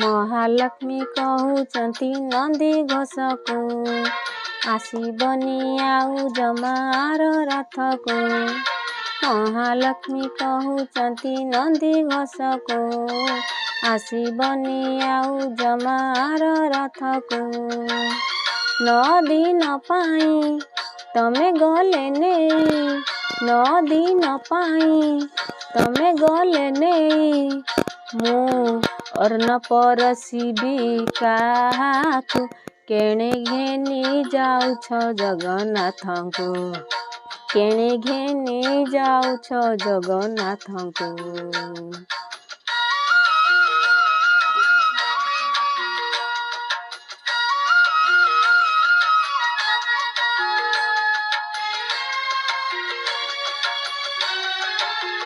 महालक्ष्मी कहउचंती नंदी घोषको आसीबनी आउ जमार रथको। महालक्ष्मी कहउचंती नंदी घोषको आसीबनी आउ जमार रथको। 9 दिन पाई तमे गले नेई 9 दिन पाई तमे गले नेई मु अर्ण परसिबी काहाकु केणे घेनी जाउछ जगन्नाथଙ୍କୁ केणे घेनी जाउछ जगन्नाथଙ୍କୁ।